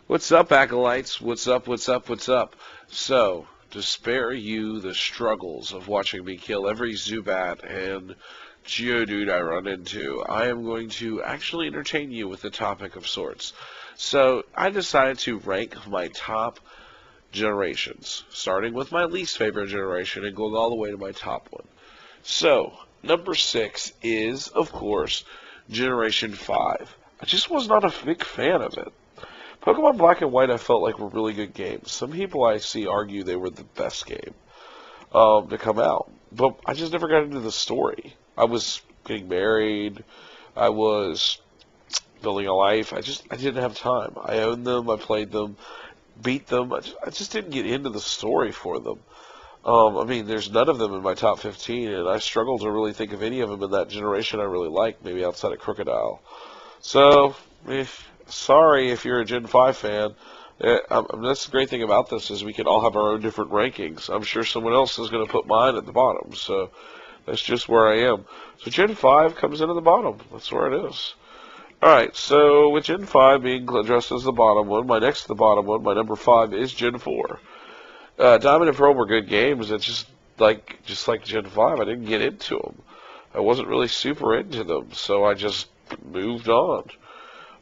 What's up, acolytes? What's up, what's up, what's up? So, to spare you the struggles of watching me kill every Zubat and Geodude I run into, I am going to actually entertain you with a topic of sorts. So, I decided to rank my top generations, starting with my least favorite generation and going all the way to my top one. So, number 6 is, of course, Generation 5. I just was not a big fan of it. Pokemon Black and White I felt like were really good games. Some people I see argue they were the best game to come out. But I just never got into the story. I was getting married. I was building a life. I didn't have time. I owned them. I played them. Beat them. I just didn't get into the story for them. I mean, there's none of them in my top 15, and I struggle to really think of any of them in that generation I really like, maybe outside of Crocodile. So, sorry if you're a Gen 5 fan. That's the great thing about this is we can all have our own different rankings. I'm sure someone else is going to put mine at the bottom, so that's just where I am. So Gen 5 comes in at the bottom. That's where it is. Alright, so with Gen 5 being addressed as the bottom one, my next to the bottom one, my number 5 is Gen 4. Diamond and Pearl were good games. It's just like Gen 5, I didn't get into them. I wasn't really super into them, so I just moved on.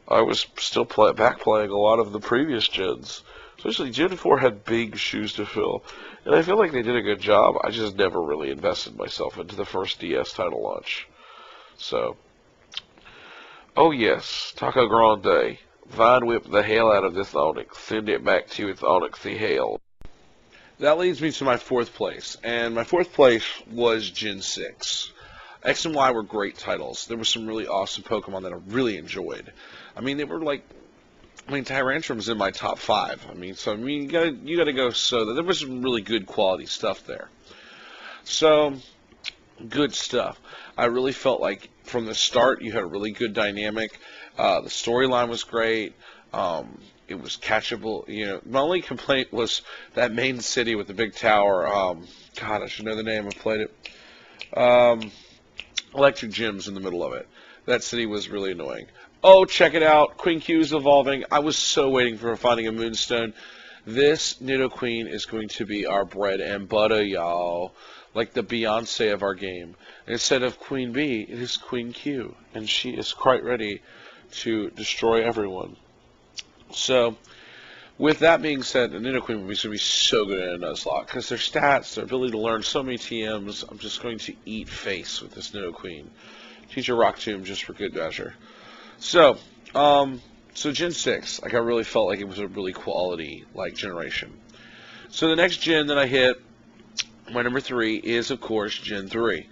I was still back playing a lot of the previous gens. Especially Gen 4 had big shoes to fill. And I feel like they did a good job. I just never really invested myself into the first DS title launch. So, oh yes, Taco Grande. Vine whip the hell out of this Onyx. Send it back to its Onyxy hell. That leads me to my fourth place. And my fourth place was Gen 6. X and Y were great titles. There were some really awesome Pokemon that I really enjoyed. I mean, they were like, Tyrantrum's in my top 5. You gotta go so that there was some really good quality stuff there. So, good stuff. I really felt like from the start you had a really good dynamic. The storyline was great. It was catchable. You know, my only complaint was that main city with the big tower. God, I should know the name. I've played it. Electric gyms in the middle of it. That city was really annoying. Oh, check it out. Queen Q's evolving. I was so waiting for finding a Moonstone. This Nidoqueen is going to be our bread and butter, y'all. Like the Beyonce of our game. Instead of Queen Bee, it is Queen Q. And she is quite ready to destroy everyone. So, with that being said, the Nidoqueen will be going to be so good in a Nuzlocke because their stats, their ability to learn so many TMs, I'm just going to eat face with this Nidoqueen. Teach a Rock Tomb just for good measure. So Gen 6, like I really felt like it was a really quality generation. So the next gen that I hit, my number 3 is of course Gen 3.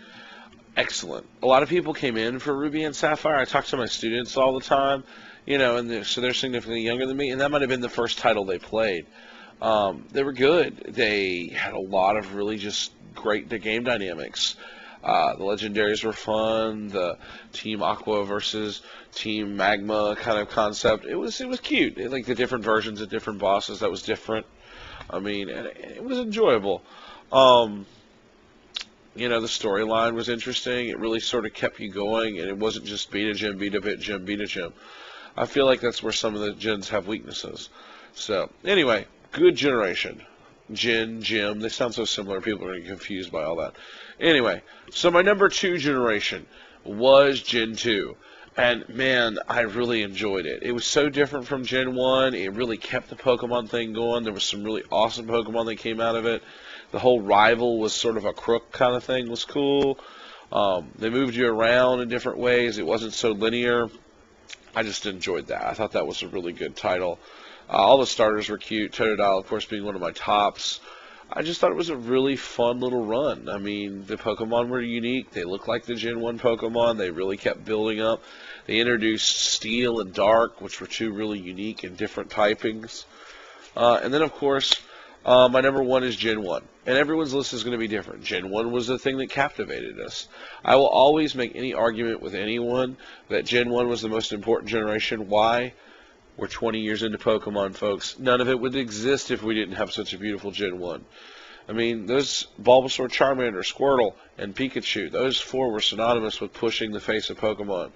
Excellent. A lot of people came in for Ruby and Sapphire. I talk to my students all the time. You know, and so they're significantly younger than me, and that might have been the first title they played. They were good. They had a lot of really just great game dynamics. The legendaries were fun. The Team Aqua versus Team Magma kind of concept. It was cute. Like the different versions of different bosses. That was different. I mean, it was enjoyable. You know, the storyline was interesting. It really sort of kept you going, and it wasn't just beat a gym, beat a bit, gym, beat a gym. I feel like that's where some of the gens have weaknesses. So, anyway, good generation. Gen, gym, they sound so similar. People are going to get confused by all that. Anyway, so my number 2 generation was Gen 2. And, man, I really enjoyed it. It was so different from Gen 1. It really kept the Pokemon thing going. There was some really awesome Pokemon that came out of it. The whole rival was sort of a crook kind of thing. It was cool. They moved you around in different ways. It wasn't so linear. I just enjoyed that. I thought that was a really good title. All the starters were cute. Totodile, of course, being one of my tops. I just thought it was a really fun little run. I mean, the Pokemon were unique. They looked like the Gen 1 Pokemon. They really kept building up. They introduced Steel and Dark, which were 2 really unique and different typings. And then, of course, my number 1 is Gen 1. And everyone's list is going to be different. Gen 1 was the thing that captivated us. I will always make any argument with anyone that Gen 1 was the most important generation. Why? We're 20 years into Pokemon, folks. None of it would exist if we didn't have such a beautiful Gen 1. I mean, those Bulbasaur, Charmander, Squirtle, and Pikachu, those 4 were synonymous with pushing the face of Pokemon.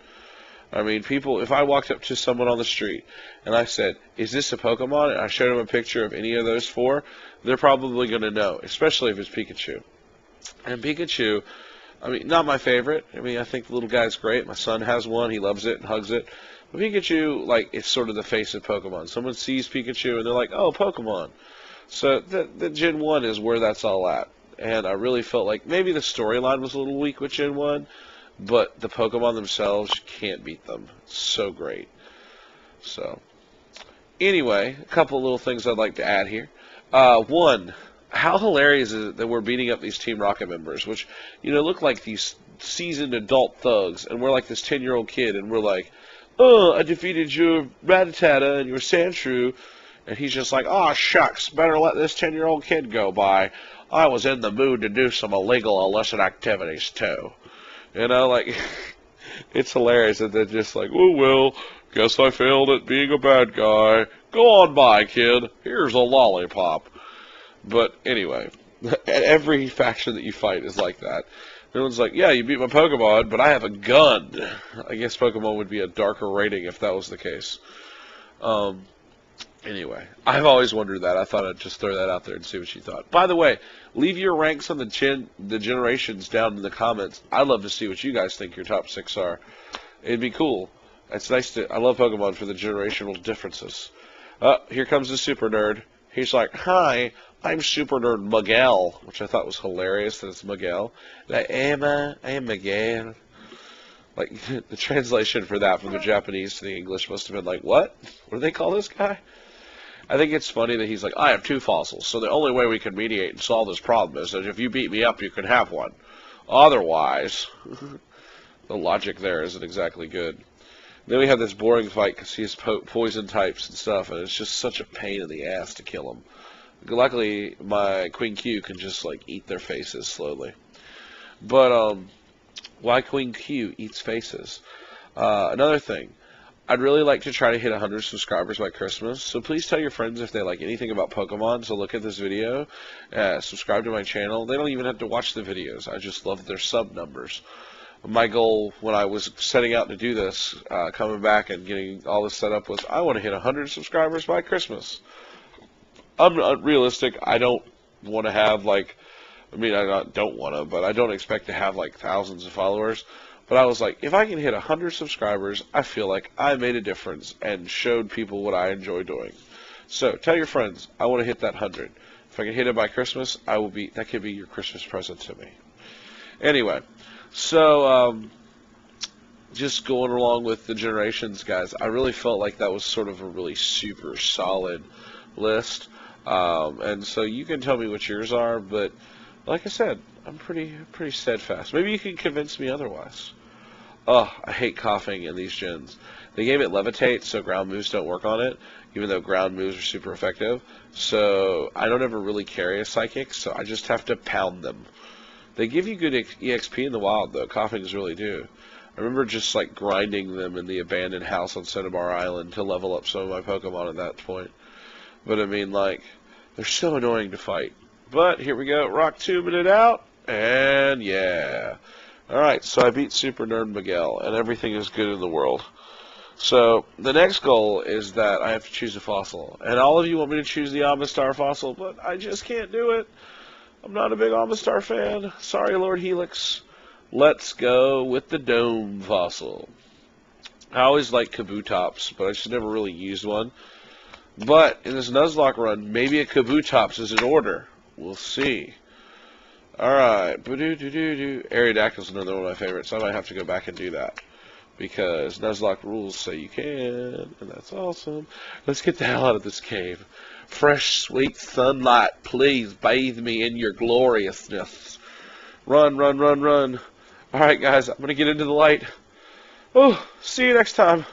I mean, people, if I walked up to someone on the street and I said, is this a Pokemon? And I showed them a picture of any of those four, they're probably going to know, especially if it's Pikachu. And Pikachu, I mean, not my favorite. I mean, I think the little guy's great. My son has one. He loves it and hugs it. But Pikachu, like, it's sort of the face of Pokemon. Someone sees Pikachu and they're like, oh, Pokemon. So the Gen 1 is where that's all at. And I really felt like maybe the storyline was a little weak with Gen 1, but the Pokemon themselves, you can't beat them. It's so great. So, anyway, a couple little things I'd like to add here. One, how hilarious is it that we're beating up these Team Rocket members, which, you know, look like these seasoned adult thugs, and we're like this 10-year-old kid, and we're like, oh, I defeated your Rattata and your Sandshrew. And he's just like, oh, shucks, better let this 10-year-old kid go by. I was in the mood to do some illegal, illicit activities, too. You know, like, it's hilarious that they're just like, oh, well, guess I failed at being a bad guy. Go on by, kid. Here's a lollipop. But anyway, every faction that you fight is like that. Everyone's like, yeah, you beat my Pokemon, but I have a gun. I guess Pokemon would be a darker rating if that was the case. Anyway, I've always wondered that. I thought I'd just throw that out there and see what you thought. By the way, leave your ranks on the generations down in the comments. I'd love to see what you guys think your top 6 are. It'd be cool. It's nice to. I love Pokemon for the generational differences. Here comes the Super Nerd. He's like, hi, I'm Super Nerd Miguel, which I thought was hilarious that it's Miguel. Like, I am Miguel. Like, the translation for that from the Japanese to the English must have been like, what? What do they call this guy? I think it's funny that he's like, I have 2 fossils, so the only way we can mediate and solve this problem is that if you beat me up, you can have one. Otherwise, the logic there isn't exactly good. Then we have this boring fight because he has poison types and stuff, and it's just such a pain in the ass to kill him. Luckily, my Queen Q can just, like, eat their faces slowly. But, why Queen Q eats faces? Another thing. I'd really like to try to hit 100 subscribers by Christmas, so please tell your friends if they like anything about Pokemon to look at this video, subscribe to my channel. They don't even have to watch the videos. I just love their sub numbers. My goal when I was setting out to do this, coming back and getting all this set up, was I want to hit 100 subscribers by Christmas. I'm not realistic. I don't want to have, like, I mean, don't want to, but I don't expect to have, like, thousands of followers. But I was like, if I can hit 100 subscribers, I feel like I made a difference and showed people what I enjoy doing. So tell your friends, I want to hit that 100. If I can hit it by Christmas, that could be your Christmas present to me. Anyway, so just going along with the generations, guys, I really felt like that was sort of a really super solid list. And so you can tell me what yours are, but like I said, I'm pretty steadfast. Maybe you can convince me otherwise. Oh, I hate coughing in these gens. They gave it levitate, so ground moves don't work on it, even though ground moves are super effective. So I don't ever really carry a psychic, so I just have to pound them. They give you good EXP in the wild, though. Coughings really do. I remember just, like, grinding them in the abandoned house on Cinnabar Island to level up some of my Pokemon at that point. But, I mean, like, they're so annoying to fight. But here we go, rock tubing it out, and yeah. Alright, so I beat Super Nerd Miguel, and everything is good in the world. So, the next goal is that I have to choose a fossil. And all of you want me to choose the Amistar fossil, but I just can't do it. I'm not a big Amistar fan. Sorry, Lord Helix. Let's go with the Dome fossil. I always liked Kabutops, but I just never really used one. But in this Nuzlocke run, maybe a Kabutops is in order. We'll see. Alright. Aerodactyl's another one of my favorites, so I might have to go back and do that. Because Nuzlocke rules say you can, and that's awesome. Let's get the hell out of this cave. Fresh, sweet sunlight, please bathe me in your gloriousness. Run, run, run, run. Alright, guys, I'm going to get into the light. Oh, see you next time.